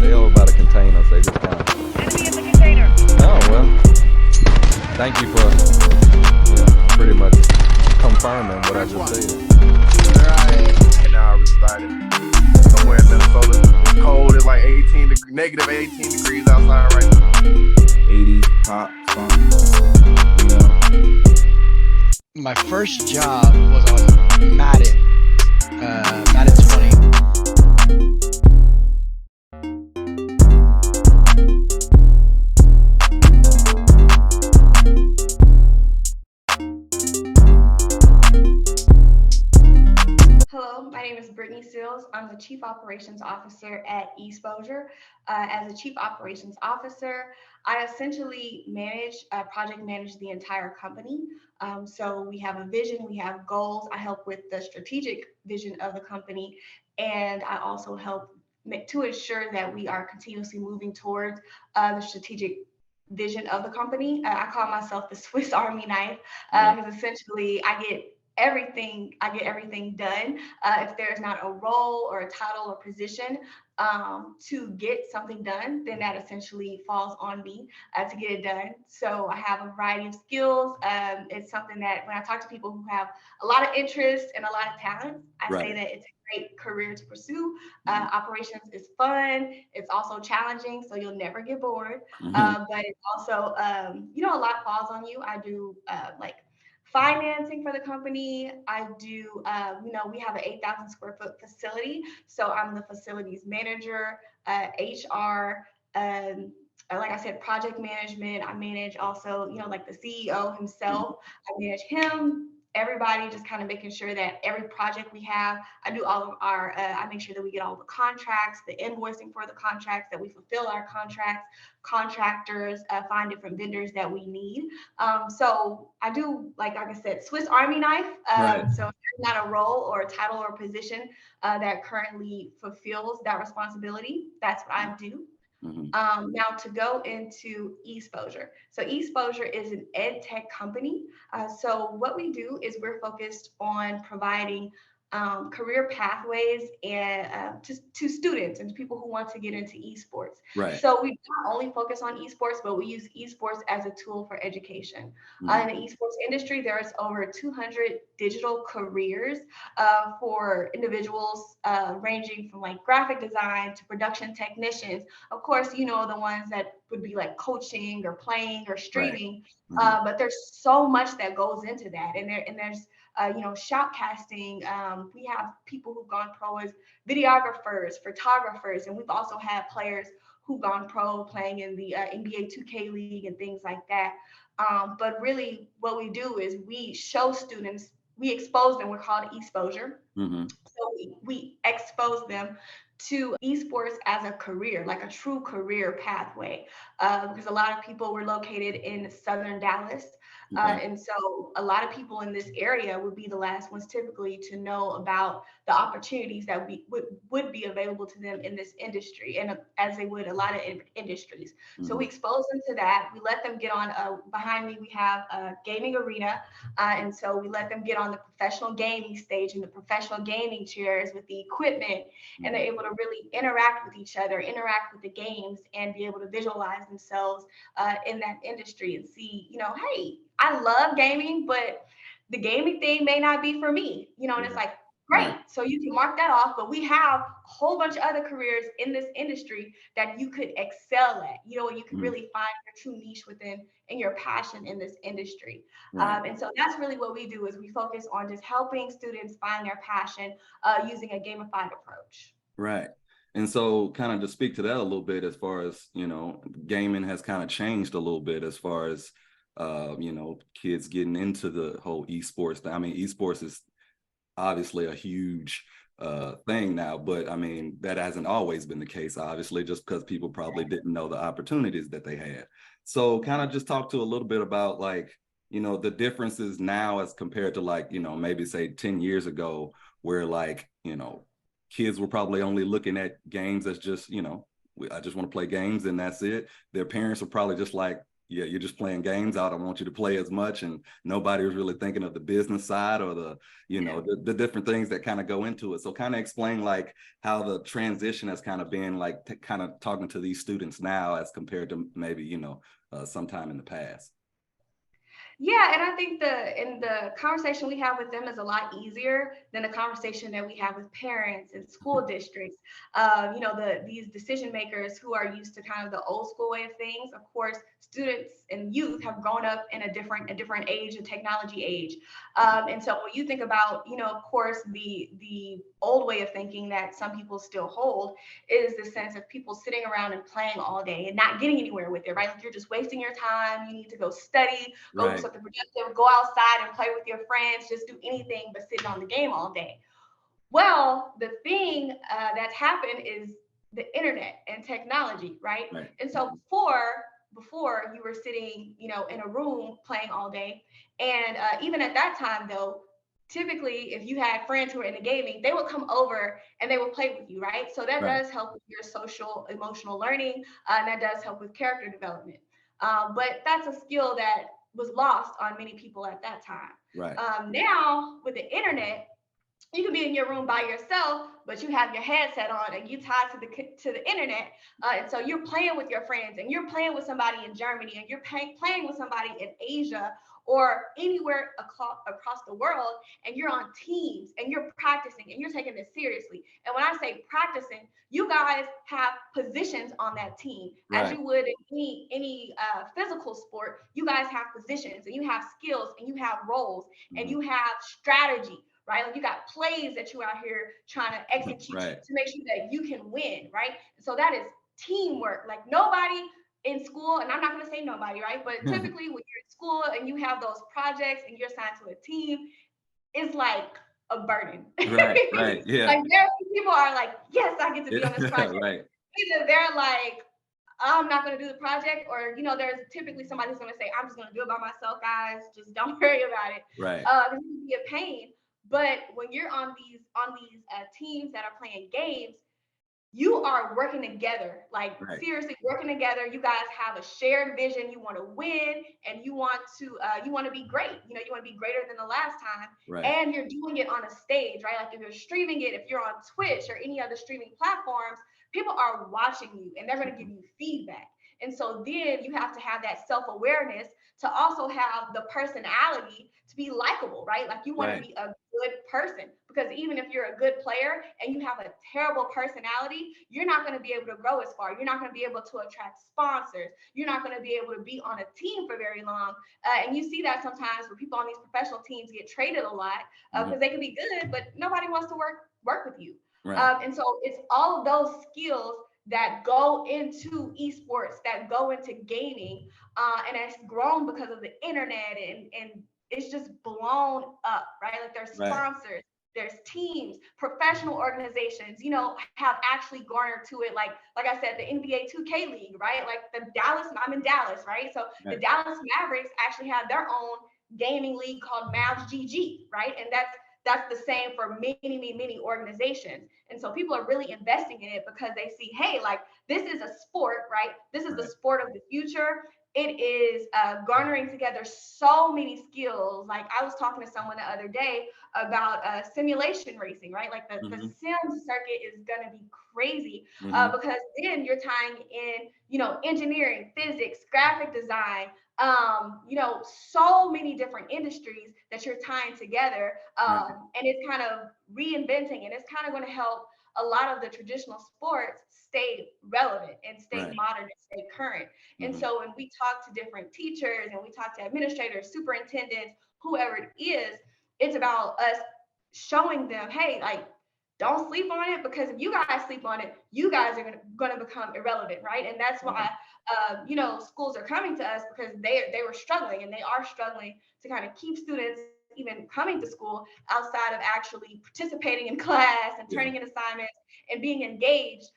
tell by the containers. They just kind of. Enemy in the container. Oh well. Thank you for pretty much confirming what I just said. Right now I resided somewhere in Minnesota. It's cold. It's like negative 18 degrees outside right now. 80 hot, you know. My first job was on Madden 20. Hello, my name is Brittney Seals. I'm the Chief Operations Officer at Esposure. As a Chief Operations Officer, I essentially project manage the entire company. So we have a vision, we have goals. I help with the strategic vision of the company, and I also help to ensure that we are continuously moving towards the strategic vision of the company. I call myself the Swiss Army knife because essentially I get everything done. If there's not a role or a title or position to get something done, then that essentially falls on me to get it done. So I have a variety of skills. It's something that when I talk to people who have a lot of interest and a lot of talent, I say that it's a great career to pursue. Operations is fun. It's also challenging, so you'll never get bored. But it's also, a lot falls on you. I do like financing for the company. I do, we have an 8,000 square foot facility. So I'm the facilities manager, HR, like I said, project management. I manage also, like the CEO himself. I manage him, everybody, just kind of making sure that every project we have, I do all of our, I make sure that we get all the contracts, the invoicing for the contracts, that we fulfill our contracts, contractors, find different vendors that we need. So I do, like I said, Swiss Army knife. So if there's not a role or a title or position that currently fulfills that responsibility, that's what I do. Now to go into Esposure. So Esposure is an EdTech company. So what we do is we're focused on providing career pathways and to students and to people who want to get into esports. So we not only focus on esports, but we use esports as a tool for education. In the esports industry, there's over 200 digital careers for individuals ranging from like graphic design to production technicians. Of course, the ones that would be like coaching or playing or streaming, but there's so much that goes into that, and there's shoutcasting. We have people who've gone pro as videographers, photographers, and we've also had players who've gone pro playing in the NBA 2K League and things like that. But really what we do is we show students, we expose them, we're called Esposure. So we expose them to esports as a career, like a true career pathway, because a lot of people were located in Southern Dallas. And so a lot of people in this area would be the last ones typically to know about the opportunities that would be available to them in this industry, and as they would a lot of industries. So we expose them to that. We let them get on, behind me we have a gaming arena, and so we let them get on the professional gaming stage and the professional gaming chairs with the equipment, and they're able to really interact with each other, interact with the games, and be able to visualize themselves in that industry and see, hey, I love gaming, but the gaming thing may not be for me, and it's like, great. So you can mark that off, but we have a whole bunch of other careers in this industry that you could excel at, you could really find your true niche and your passion in this industry. And so that's really what we do, is we focus on just helping students find their passion using a gamified approach. Right. And so kind of to speak to that a little bit, as far as, gaming has kind of changed a little bit as far as, kids getting into the whole esports. I mean, esports is obviously a huge thing now, but I mean, that hasn't always been the case, obviously, just because people probably didn't know the opportunities that they had. So kind of just talk to a little bit about like, the differences now as compared to like, maybe say 10 years ago, where like, kids were probably only looking at games as just, I just want to play games and that's it. Their parents were probably just like, yeah, you're just playing games. I don't want you to play as much, and nobody was really thinking of the business side or the, you know, the different things that kind of go into it. So kind of explain like how the transition has kind of been like kind of talking to these students now as compared to maybe, you know, sometime in the past. Yeah, and I think the conversation we have with them is a lot easier than the conversation that we have with parents and school districts. You know, these decision makers who are used to kind of the old school way of things. Of course, students and youth have grown up in a different age, a technology age. And so when you think about, you know, of course, the old way of thinking that some people still hold is the sense of people sitting around and playing all day and not getting anywhere with it, right? Like you're just wasting your time. You need to go study, go do something productive, go outside and play with your friends, just do anything but sitting on the game all day. Well, the thing that's happened is the internet and technology, right? And so before you were sitting, you know, in a room playing all day, and even at that time though, typically if you had friends who were into gaming, they would come over and they would play with you, right? So that does help with your social emotional learning, and that does help with character development. But that's a skill that was lost on many people at that time. Now with the internet, you can be in your room by yourself, but you have your headset on and you tied to the internet, and so you're playing with your friends, and you're playing with somebody in Germany, and you're playing with somebody in Asia or anywhere across the world, and you're on teams and you're practicing and you're taking this seriously. And when I say practicing, you guys have positions on that team, as you would in any physical sport. You guys have positions and you have skills and you have roles and you have strategy, right? Like you got plays that you out here trying to execute to make sure that you can win, right? So that is teamwork. Like nobody in school, and I'm not going to say nobody, right? But typically when you're in school and you have those projects and you're assigned to a team, it's like a burden. Yeah. Like very few people are like, yes, I get to be on this project. Either they're like, I'm not going to do the project, or, you know, there's typically somebody who's going to say, I'm just going to do it by myself, guys. Just don't worry about it. It can be a pain. But when you're on these teams that are playing games, you are working together, like seriously working together. You guys have a shared vision. You want to win, and you want to be great. You know, you want to be greater than the last time, and you're doing it on a stage, right? Like if you're streaming it, if you're on Twitch or any other streaming platforms, people are watching you, and they're going to give you feedback. And so then you have to have that self-awareness to also have the personality to be likable, right? Like you want to be a good person, because even if you're a good player and you have a terrible personality, you're not going to be able to grow as far. You're not going to be able to attract sponsors. You're not going to be able to be on a team for very long. And you see that sometimes where people on these professional teams get traded a lot because they can be good, but nobody wants to work with you. And so it's all of those skills that go into esports, that go into gaming, and it's grown because of the internet, and it's just blown up, right? Like there's sponsors, there's teams, professional organizations, you know, have actually garnered to it. Like I said, the NBA 2K League, right? Like I'm in Dallas, right? So the Dallas Mavericks actually have their own gaming league called Mavs GG, right? And that's the same for many organizations. And so people are really investing in it because they see, hey, like this is a sport, right? This is the sport of the future. It is garnering together so many skills. Like I was talking to someone the other day about simulation racing, right? Like the sim circuit is going to be crazy because then you're tying in, you know, engineering, physics, graphic design, you know, so many different industries that you're tying together. And it's kind of reinventing, and it's kind of going to help a lot of the traditional sports stay relevant and stay modern and stay current. And so when we talk to different teachers and we talk to administrators, superintendents, whoever it is, it's about us showing them, hey, like, don't sleep on it, because if you guys sleep on it, you guys are going to become irrelevant, right? And that's why, you know, schools are coming to us, because they were struggling, and they are struggling to kind of keep students even coming to school outside of actually participating in class and turning in assignments and being engaged,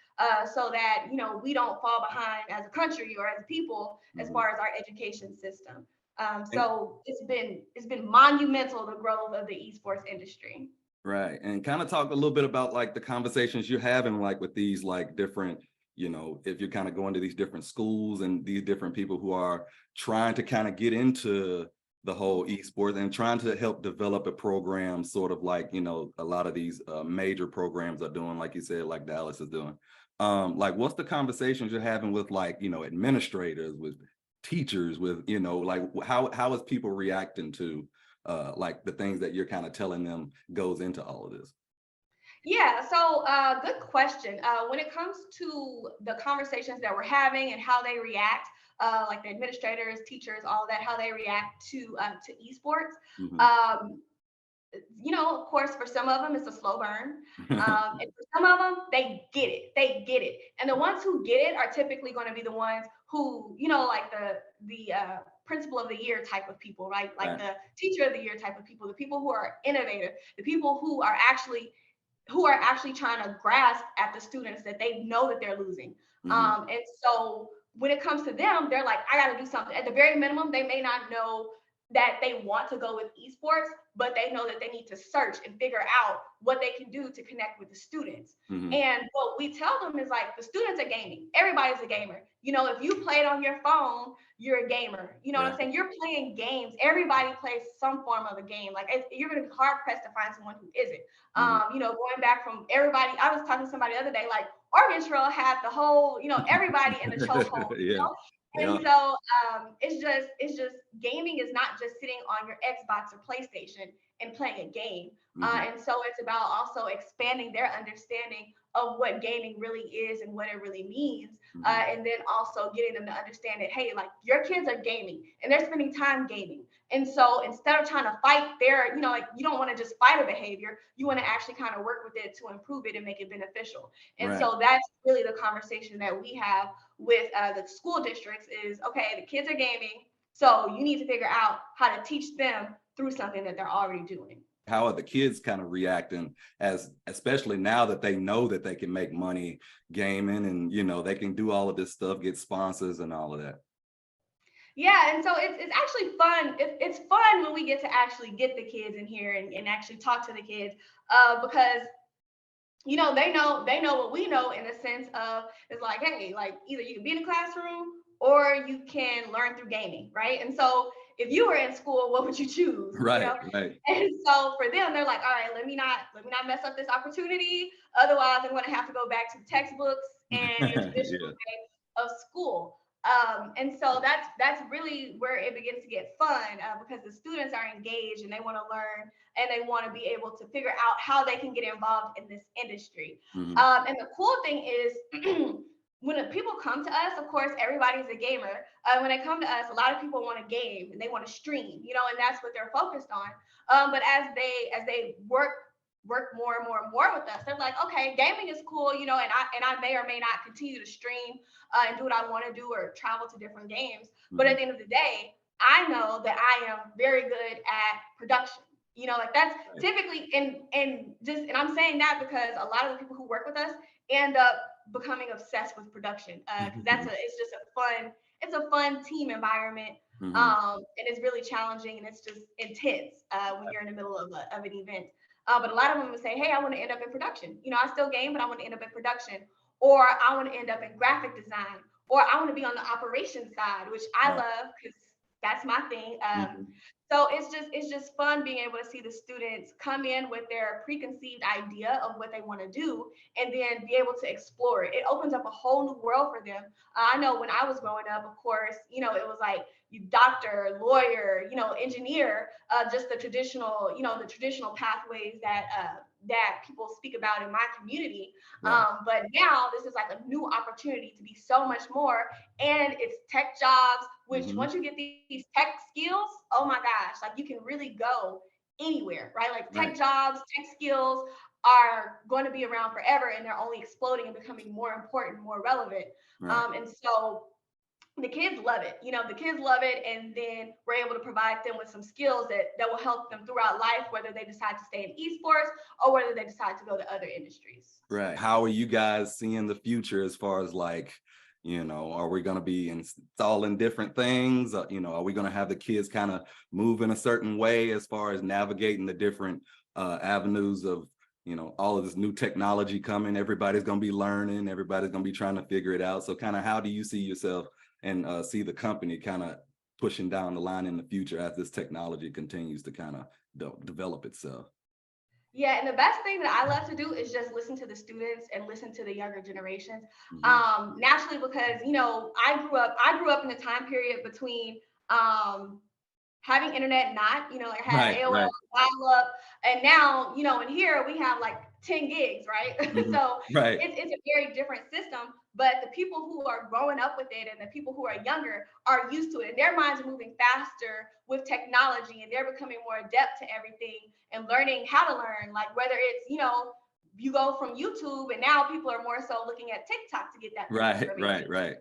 so that, you know, we don't fall behind as a country or as a people as far as our education system. So it's been monumental, the growth of the esports industry. And kind of talk a little bit about like the conversations you're having like with these like different, you know, if you're kind of going to these different schools and these different people who are trying to kind of get into the whole esports and trying to help develop a program, sort of like, you know, a lot of these major programs are doing, like you said, like Dallas is doing. Like, what's the conversations you're having with, like, you know, administrators, with teachers, with, you know, like how is people reacting to like the things that you're kind of telling them goes into all of this? Yeah, so good question. When it comes to the conversations that we're having and how they react, like the administrators, teachers, all of that, how they react to esports. You know, of course, for some of them, it's a slow burn. And for some of them, they get it. They get it. And the ones who get it are typically going to be the ones who, you know, like the principal of the year type of people, right? Like the teacher of the year type of people, the people who are innovative, the people who are actually trying to grasp at the students that they know that they're losing. And so when it comes to them, they're like, I got to do something. At the very minimum, they may not know that they want to go with esports, but they know that they need to search and figure out what they can do to connect with the students. And what we tell them is like, the students are gaming. Everybody's a gamer. You know, if you play it on your phone, you're a gamer. You know what I'm saying? You're playing games. Everybody plays some form of a game. Like, you're going to be hard pressed to find someone who isn't. You know, going back from everybody, I was talking to somebody the other day, like, Oregon Trail had the whole, you know, everybody in the chokehold. You know? And so it's just gaming is not just sitting on your Xbox or PlayStation and playing a game. And so it's about also expanding their understanding of what gaming really is and what it really means. And then also getting them to understand that, hey, like, your kids are gaming and they're spending time gaming. And so instead of trying to fight their, you know, like, you don't want to just fight a behavior, you want to actually kind of work with it to improve it and make it beneficial. And so that's really the conversation that we have with the school districts is, okay, the kids are gaming, so you need to figure out how to teach them through something that they're already doing. How are the kids kind of reacting, as especially now that they know that they can make money gaming and, you know, they can do all of this stuff, get sponsors and all of that? Yeah, and so it's actually fun. It's fun when we get to actually get the kids in here and actually talk to the kids, because, you know, they know what we know, in the sense of, it's like, hey, like, either you can be in a classroom or you can learn through gaming, right? And so if you were in school, what would you choose? Right, you know? right. And so for them, they're like, all right, let me not mess up this opportunity. Otherwise, I'm going to have to go back to the textbooks and the traditional way of school. And so that's really where it begins to get fun, because the students are engaged and they want to learn and they want to be able to figure out how they can get involved in this industry. And the cool thing is, when people come to us, of course, everybody's a gamer. When they come to us, a lot of people want to game and they want to stream, you know, and that's what they're focused on. But as they work more and more with us, they're like, okay, gaming is cool, you know, and I may or may not continue to stream and do what I want to do or travel to different games. But at the end of the day, I know that I am very good at production. You know, like, that's typically, and I'm saying that because a lot of the people who work with us end up becoming obsessed with production, because it's a fun team environment. And it's really challenging and it's just intense when you're in the middle of an event. But a lot of them will say, hey, I want to end up in production. You know, I still game, but I want to end up in production, or I want to end up in graphic design, or I want to be on the operations side, which I love because that's my thing. So it's just fun being able to see the students come in with their preconceived idea of what they want to do and then be able to explore it. It opens up a whole new world for them. I know when I was growing up, of course, you know, it was like, you doctor, lawyer, you know, engineer, just the traditional pathways that people speak about in my community. But now this is like a new opportunity to be so much more. And it's tech jobs, which once you get these tech skills, oh my gosh, like, you can really go anywhere, right? Like, tech jobs, tech skills are going to be around forever, and they're only exploding and becoming more important, more relevant. And so the kids love it. You know, the kids love it, and then we're able to provide them with some skills that will help them throughout life, whether they decide to stay in esports or whether they decide to go to other industries. Right. How are you guys seeing the future as far as, like, you know, are we going to be installing different things? You know, are we going to have the kids kind of move in a certain way as far as navigating the different avenues of, all of this new technology coming. Everybody's going to be learning. Everybody's going to be trying to figure it out. So kind of how do you see yourself and see the company kind of pushing down the line in the future as this technology continues to kind of develop itself? Yeah, and the best thing that I love to do is just listen to the students and listen to the younger generations. Naturally, because I grew up in a time period between having internet, not, like I had AOL, dial up, and now, in here we have like 10 gigs, right? So Right. it's a very different system, but the people who are growing up with it and the people who are younger are used to it, and their minds are moving faster with technology, and they're becoming more adept to everything and learning how to learn, like whether it's, you go from YouTube, and now people are more so looking at TikTok to get that information. Right.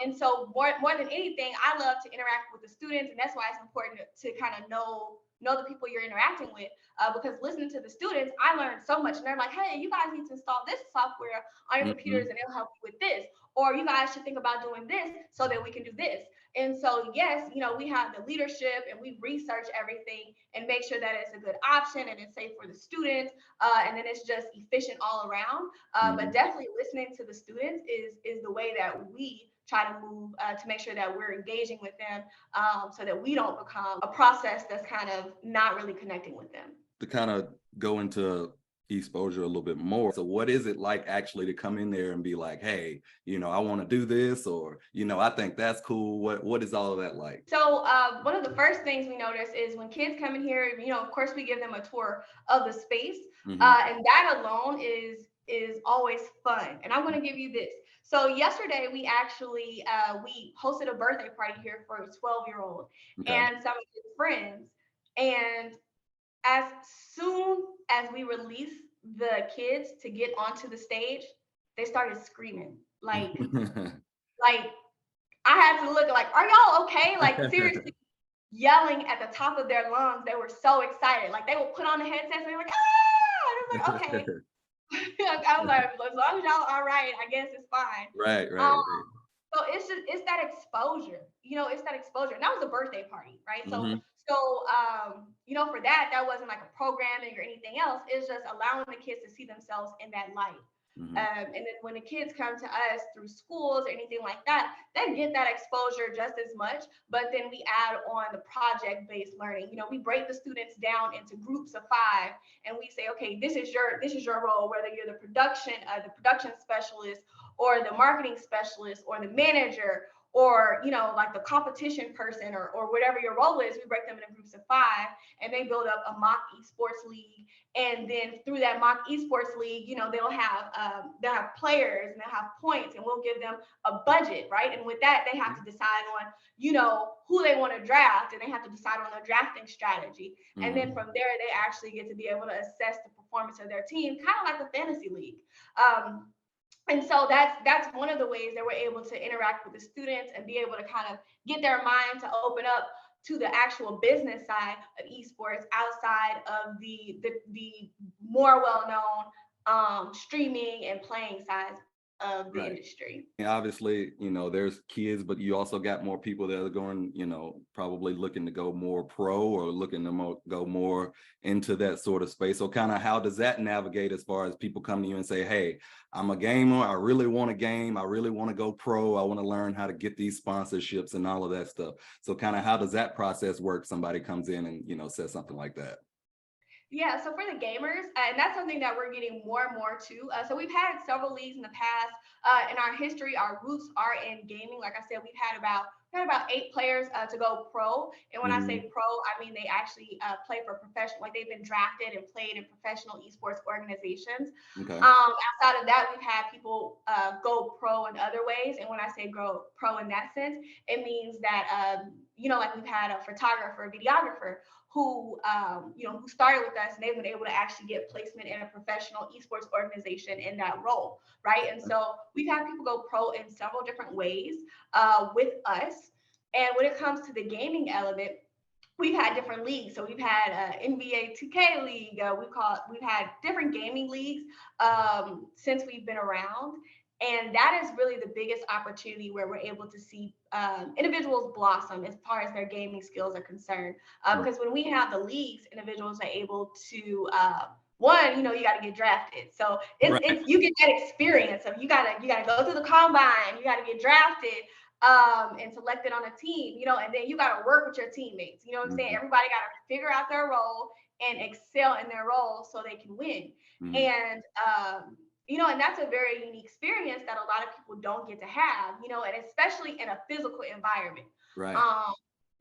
And so more than anything, I love to interact with the students, and that's why it's important to kind of know the people you're interacting with, because listening to the students, I learned so much. And they're like, hey, you guys need to install this software on your computers, and it'll help you with this. Or you guys should think about doing this so that we can do this. And so, yes, we have the leadership, and we research everything and make sure that it's a good option and it's safe for the students, and then it's just efficient all around. But definitely listening to the students is the way that we try to move to make sure that we're engaging with them, so that we don't become a process that's kind of not really connecting with them. To kind of go into Esposure a little bit more. So what is it like actually to come in there and be like, hey, I want to do this, or, I think that's cool. What is all of that like? So one of the first things we notice is when kids come in here, of course we give them a tour of the space, and that alone is always fun. And I'm going to give you this. So yesterday we actually we hosted a birthday party here for a 12-year-old and some of his friends. And as soon as we released the kids to get onto the stage, they started screaming. Like I had to look like, are y'all okay? Like seriously, yelling at the top of their lungs. They were so excited. Like they would put on the headsets and they were like, ah! And I was like, okay. I was like, as long as y'all all right, I guess it's fine. Right. So it's that exposure, it's that exposure. And that was a birthday party, right? So for that wasn't like a programming or anything else. It's just allowing the kids to see themselves in that light. And then when the kids come to us through schools or anything like that, they get that exposure just as much, but then we add on the project-based learning. We break the students down into groups of 5, and we say, okay, this is your role, whether you're the production specialist or the marketing specialist or the manager, or like the competition person, or whatever your role is. We break them into groups of 5, and they build up a mock esports league. And then through that mock esports league, they'll have players, and they'll have points, and we'll give them a budget, right? And with that, they have to decide on who they want to draft, and they have to decide on their drafting strategy. And then from there, they actually get to be able to assess the performance of their team, kind of like a fantasy league. And so that's one of the ways that we're able to interact with the students and be able to kind of get their mind to open up to the actual business side of esports outside of the more well-known streaming and playing side of the industry. And obviously, there's kids, but you also got more people that are going, probably looking to go more pro or looking to go more into that sort of space. So kind of how does that navigate as far as people come to you and say, hey, I'm a gamer, I really want to game, I really want to go pro, I want to learn how to get these sponsorships and all of that stuff. So kind of how does that process work? Somebody comes in and, says something like that. Yeah, so for the gamers, and that's something that we're getting more and more to. So we've had several leagues in the past. In our history, our roots are in gaming. Like I said, we've had about 8 players to go pro. And when I say pro, I mean they actually play for professional, like they've been drafted and played in professional esports organizations. Outside of that, we've had people go pro in other ways. And when I say go pro in that sense, it means that, like we've had a photographer, a videographer who started with us, and they've been able to actually get placement in a professional esports organization in that role, right? And so we've had people go pro in several different ways with us. And when it comes to the gaming element, we've had different leagues. So we've had NBA 2K league. We've had different gaming leagues since we've been around. And that is really the biggest opportunity where we're able to see individuals blossom as far as their gaming skills are concerned. Because when we have the leagues, individuals are able to one, you got to get drafted. So it's you get that experience of you gotta go through the combine, you gotta get drafted, and selected on a team, and then you gotta work with your teammates. You know what I'm saying? Everybody gotta figure out their role and excel in their role so they can win. And and that's a very unique experience that a lot of people don't get to have, and especially in a physical environment. Right.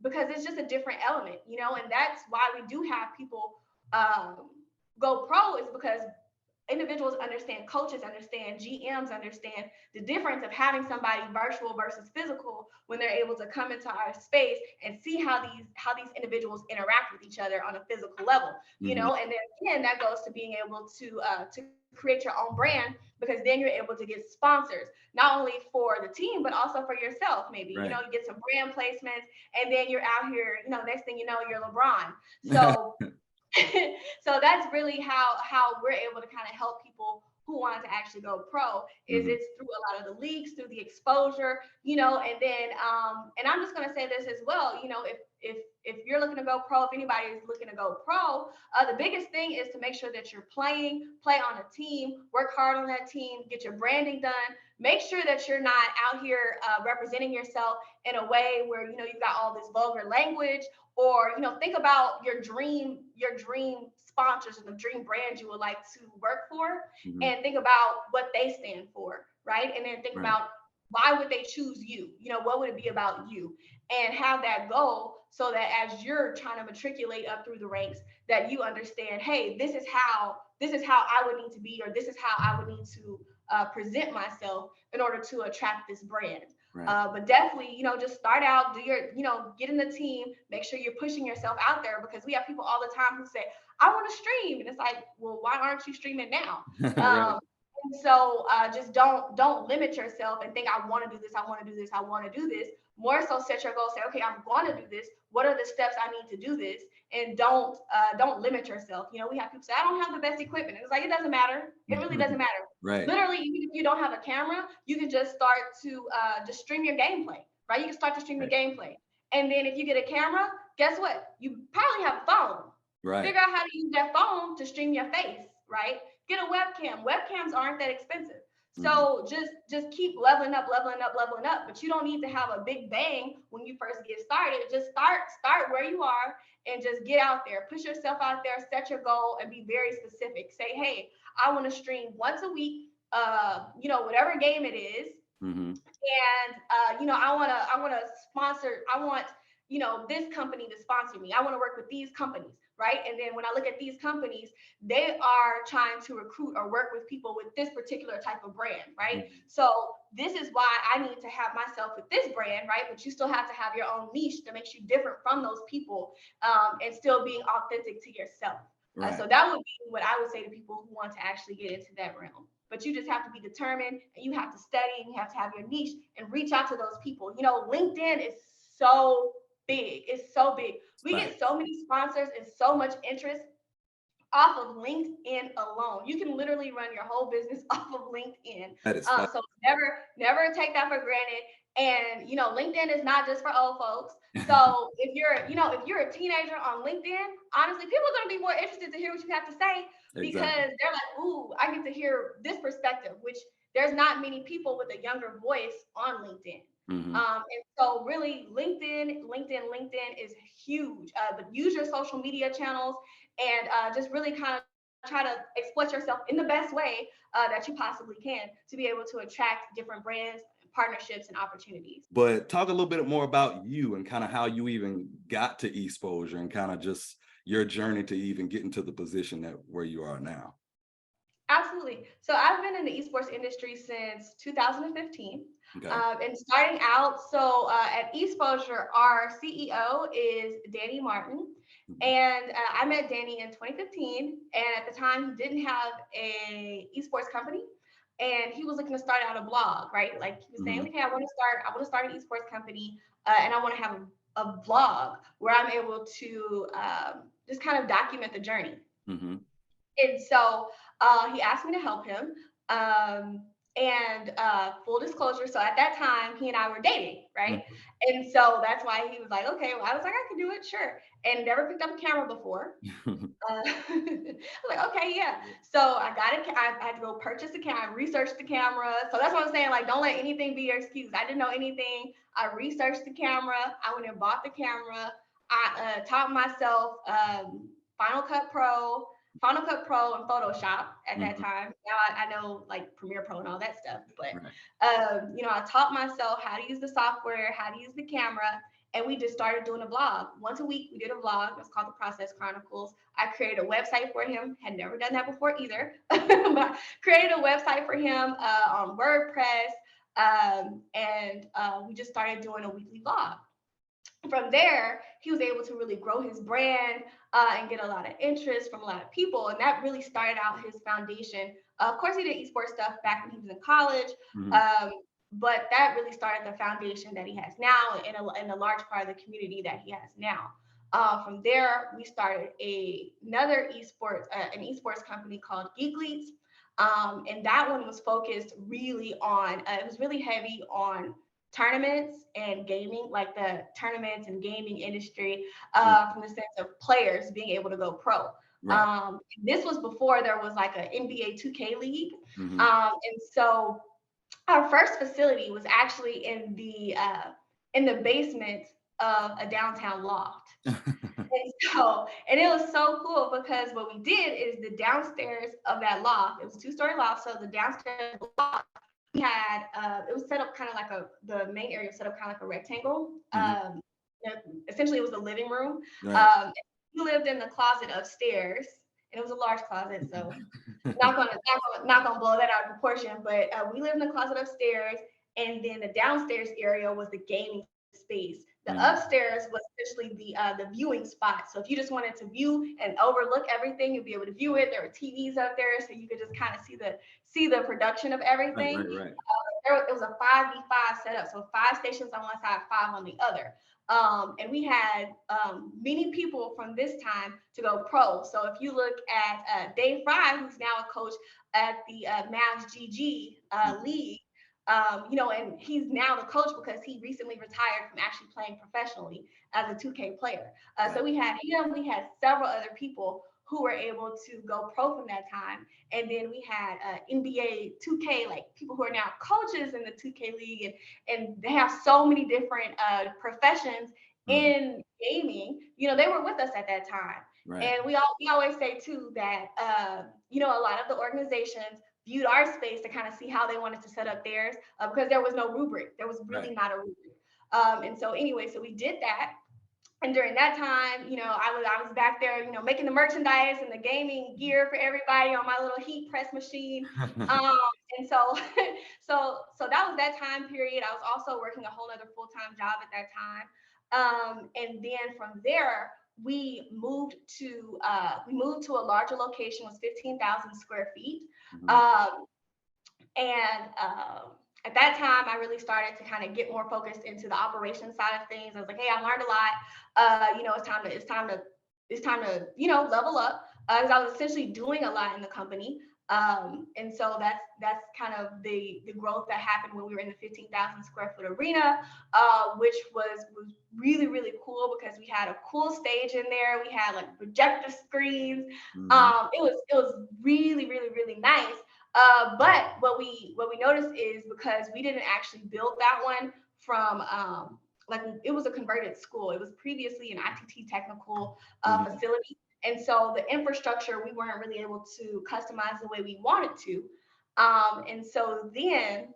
Because it's just a different element, and that's why we do have people go pro, is because individuals understand, coaches understand, GMs understand the difference of having somebody virtual versus physical when they're able to come into our space and see how these individuals interact with each other on a physical level, and then again that goes to being able to create your own brand, because then you're able to get sponsors, not only for the team but also for yourself. Maybe you get some brand placements, and then you're out here, next thing you know, you're LeBron. So so that's really how we're able to kind of help people who want to actually go pro, is it's through a lot of the leagues, through the exposure, and then and I'm just going to say this as well, if you're looking to go pro, if anybody is looking to go pro, the biggest thing is to make sure that you're play on a team, work hard on that team, get your branding done, make sure that you're not out here representing yourself in a way where you've got all this vulgar language, or think about your dream sponsors and the dream brand you would like to work for, and think about what they stand for, right? And then think about why would they choose you, what would it be about you, and have that goal, so that as you're trying to matriculate up through the ranks, that you understand, hey, this is how I would need to be, or this is how I would need to present myself in order to attract this brand. But definitely, just start out, do your, get in the team, make sure you're pushing yourself out there, because we have people all the time who say, I want to stream. And it's like, well, why aren't you streaming now? And so just don't limit yourself and think, I want to do this, I want to do this, I want to do this. More so set your goal, say, okay, I'm going to do this. What are the steps I need to do this? And don't limit yourself. We have people say, I don't have the best equipment. It's like, it doesn't matter. It really doesn't matter. Literally, even if you don't have a camera, you can just start to just stream your gameplay, right? You can start to stream your gameplay. And then if you get a camera, guess what? You probably have a phone. Figure out how to use that phone to stream your face, right? Get a webcam. Webcams aren't that expensive. So just keep leveling up. But you don't need to have a big bang when you first get started. Just start where you are and just get out there. Push yourself out there, set your goal, and be very specific. Say, hey, I want to stream once a week, whatever game it is. And I want to sponsor, I want, this company to sponsor me. I want to work with these companies. Right. And then when I look at these companies, they are trying to recruit or work with people with this particular type of brand. Right. So this is why I need to have myself with this brand. Right. But you still have to have your own niche that makes you different from those people, and still being authentic to yourself. So that would be what I would say to people who want to actually get into that realm. But you just have to be determined, and you have to study, and you have to have your niche and reach out to those people. LinkedIn is so big. It's so big. We get so many sponsors and so much interest off of LinkedIn alone. You can literally run your whole business off of LinkedIn. So never take that for granted. And LinkedIn is not just for old folks. So if you're a teenager on LinkedIn, honestly, people are going to be more interested to hear what you have to say, because they're like, ooh, I get to hear this perspective, which there's not many people with a younger voice on LinkedIn. And so really LinkedIn is huge. But use your social media channels and just really kind of try to exploit yourself in the best way that you possibly can, to be able to attract different brands, partnerships, and opportunities. But talk a little bit more about you and kind of how you even got to Esposure, and kind of just your journey to even get into the position where you are now. Absolutely. So I've been in the esports industry since 2015. And starting out, so at Esposure, our CEO is Danny Martin. And I met Danny in 2015. And at the time, he didn't have a esports company. And he was looking to start out a blog, right? Like he was saying, okay, I want to start an esports company, and I want to have a blog where I'm able to just kind of document the journey. And so he asked me to help him. And full disclosure, so at that time, he and I were dating, right? And so that's why he was like, okay, well, I was like, I can do it, sure. And never picked up a camera before. I'm like, okay, yeah. So I got it. I had to go purchase a camera. I researched the camera. So that's what I'm saying. Like, don't let anything be your excuse. I didn't know anything. I researched the camera. I went and bought the camera. I taught myself Final Cut Pro, and Photoshop at that time. Now I know like Premiere Pro and all that stuff. But I taught myself how to use the software, how to use the camera. And we just started doing a vlog. Once a week, we did a vlog. It's called The Process Chronicles. I created a website for him. Had never done that before either. But created a website for him on WordPress. And we just started doing a weekly vlog. From there, he was able to really grow his brand and get a lot of interest from a lot of people. And that really started out his foundation. Of course, he did esports stuff back when he was in college. But that really started the foundation that he has now in a large part of the community that he has now. From there, we started another an esports company called Geekleets. And that one was focused really on, it was really heavy on tournaments and gaming, like the tournaments and gaming industry, from the sense of players being able to go pro. This was before there was like an NBA 2K league. And so our first facility was actually in the basement of a downtown loft. And it was so cool because what we did is the downstairs of that loft, it was a 2-story loft. So the downstairs loft, we had, it was set up kind of like the main area was set up kind of like a rectangle. Essentially, it was the living room. We lived in the closet upstairs, and it was a large closet, so not gonna blow that out of proportion. But we lived in the closet upstairs, and then the downstairs area was the gaming space. The upstairs was essentially the viewing spot. So if you just wanted to view and overlook everything, you'd be able to view it. There were TVs up there, so you could just kind of see the production of everything. It was a 5v5 setup, so 5 stations on one side, 5 on the other. And we had many people from this time to go pro. So if you look at Dave Fry, who's now a coach at the Mavs GG league, and he's now the coach because he recently retired from actually playing professionally as a 2K player. So we had him, we had several other people who were able to go pro from that time. And then we had NBA 2K, like people who are now coaches in the 2K league, and they have so many different professions in gaming. They were with us at that time. And we always say too that a lot of the organizations viewed our space to kind of see how they wanted to set up theirs because there was no rubric. There was really not a rubric. And so anyway, so we did that. And during that time, I was back there, making the merchandise and the gaming gear for everybody on my little heat press machine. And so that was that time period. I was also working a whole other full-time job at that time. And then from there, we moved to a larger location, was 15,000 square feet. At that time, I really started to kind of get more focused into the operations side of things. I was like, hey, I learned a lot. It's time to level up because I was essentially doing a lot in the company. And so that's kind of the growth that happened when we were in the 15,000 square foot arena, which was really, really cool because we had a cool stage in there. We had like projector screens. It was really, really, really nice. But what we noticed is because we didn't actually build that one from it was a converted school. It was previously an ITT technical facility. And so the infrastructure, we weren't really able to customize the way we wanted to. And so then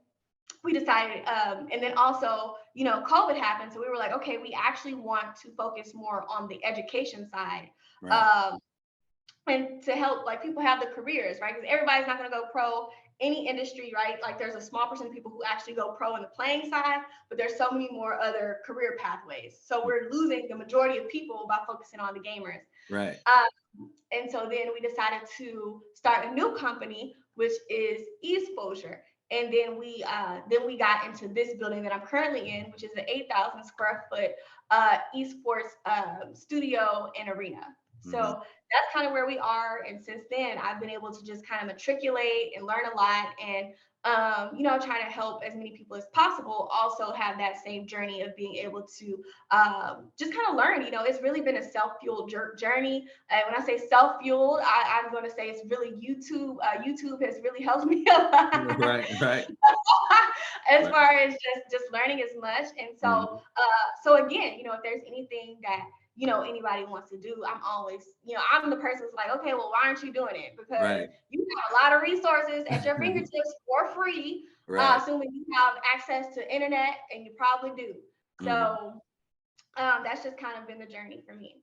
we decided, and then also, COVID happened. So we were like, okay, we actually want to focus more on the education side. And to help like people have the careers, right? Because everybody's not going to go pro any industry, right? Like there's a small percent of people who actually go pro in the playing side, but there's so many more other career pathways. So we're losing the majority of people by focusing on the gamers. And so then we decided to start a new company, which is Esposure. And then we got into this building that I'm currently in, which is an 8,000 square foot esports studio and arena. So that's kind of where we are. And since then, I've been able to just kind of matriculate and learn a lot. And try to help as many people as possible also have that same journey of being able to just kind of learn. It's really been a self-fueled journey. And when I say self-fueled, I'm going to say it's really YouTube. YouTube has really helped me a lot. Right, right. As Right. far as just learning as much. And so, so again, if there's anything that anybody wants to do, I'm always, I'm the person who's like, okay, well, why aren't you doing it? Because Right. you have a lot of resources at your fingertips for free. Right. Assuming you have access to internet, and you probably do. So that's just kind of been the journey for me.